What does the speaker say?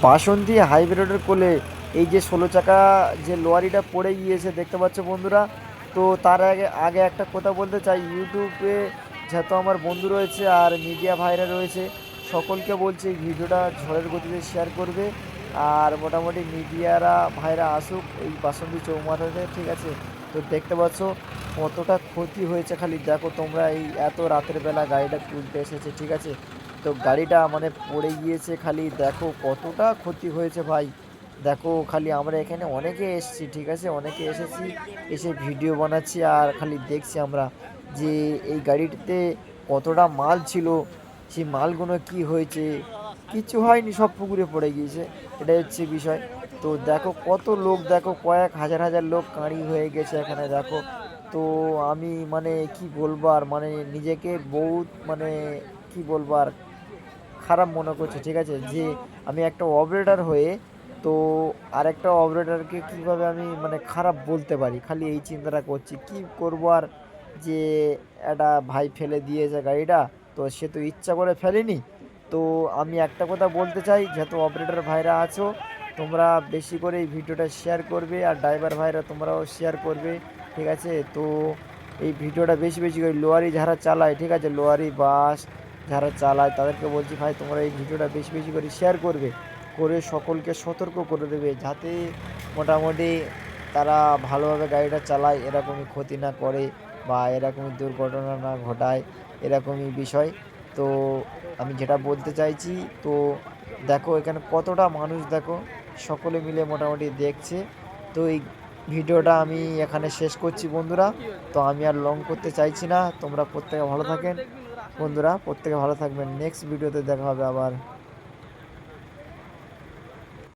বাসন্তী হাইব্রিডের কোলে এই যে 16 চাকা যে লরিটা পড়ে গিয়েছে দেখতে পাচ্ছ বন্ধুরা। তো তার আগে আগে একটা কথা বলতে চাই, ইউটিউবে যত আমার বন্ধু রয়েছে আর মিডিয়া ভাইরা রয়েছে সকলকে বলছি এই ভিডিওটা ঝড়ের গতিতে শেয়ার করবে। আর মোটামুটি মিডিয়ারা ভাইরা আসুক এই বাসন্তী চৌমাথাতে, ঠিক আছে। তো দেখতে পাচ্ছ কতটা ক্ষতি হয়েছে, খালি দেখো তোমরা, এই এত রাতের বেলা গাড়িটা তুলতে এসেছে, ঠিক আছে। তো গাড়িটা মানে পড়ে গিয়েছে, খালি দেখো কতটা ক্ষতি হয়েছে ভাই। দেখো খালি আমরা এখানে অনেকে এসেছি, ঠিক আছে, অনেকে এসেছি, এসে ভিডিও বানাচ্ছি আর খালি দেখছি আমরা যে এই গাড়িটিতে কতটা মাল ছিল, সেই মালগুলো কি হয়েছে। কিছু হয়নি, সব পুকুরে পড়ে গিয়েছে, এটাই হচ্ছে বিষয়। তো দেখো কত লোক, দেখো কয়েক হাজার হাজার লোক কাঁড়ি হয়ে গেছে এখানে দেখো। তো আমি মানে কি বলবো আর, মানে নিজেকে বহুত মানে কি বলবো আর, খারাপ মনে করছে, ঠিক আছে, যে আমি একটা অপারেটর হয়ে তো আরেকটা অপারেটরকে কীভাবে আমি মানে খারাপ বলতে পারি, খালি এই চিন্তাটা করছি কি করব আর। যে একটা ভাই ফেলে দিয়েছে গাড়িটা, তো সে তো ইচ্ছা করে ফেলেনি। তো আমি একটা কথা বলতে চাই, যেহেতু অপারেটর ভাইরা আছো তোমরা বেশি করে এই ভিডিওটা শেয়ার করবে, আর ড্রাইভার ভাইরা তোমরাও শেয়ার করবে, ঠিক আছে। তো এই ভিডিওটা বেশি বেশি করে লোয়ারি যারা চালায়, ঠিক আছে, লোয়ারি বাস যারা চালায় তাদেরকে বলছি ভাই তোমরা এই ভিডিওটা বেশি বেশি করে শেয়ার করবে, করে সকলকে সতর্ক করে দেবে, যাতে মোটামুটি তারা ভালোভাবে গাড়িটা চালায়, এরকমই ক্ষতি না করে বা এরকমই দুর্ঘটনা না ঘটায়, এরকমই বিষয়। তো আমি যেটা বলতে চাইছি, তো দেখো এখানে কতটা মানুষ, দেখো সকলে মিলে মোটামুটি দেখছে। তো এই ভিডিওটা আমি এখানে শেষ করছি বন্ধুরা। তো আমি আর লং করতে চাইছি না, তোমরা প্রত্যেকে ভালো থাকেন বন্ধুরা, প্রত্যেকে ভালো থাকবেন, নেক্সট ভিডিওতে দেখা হবে আবার।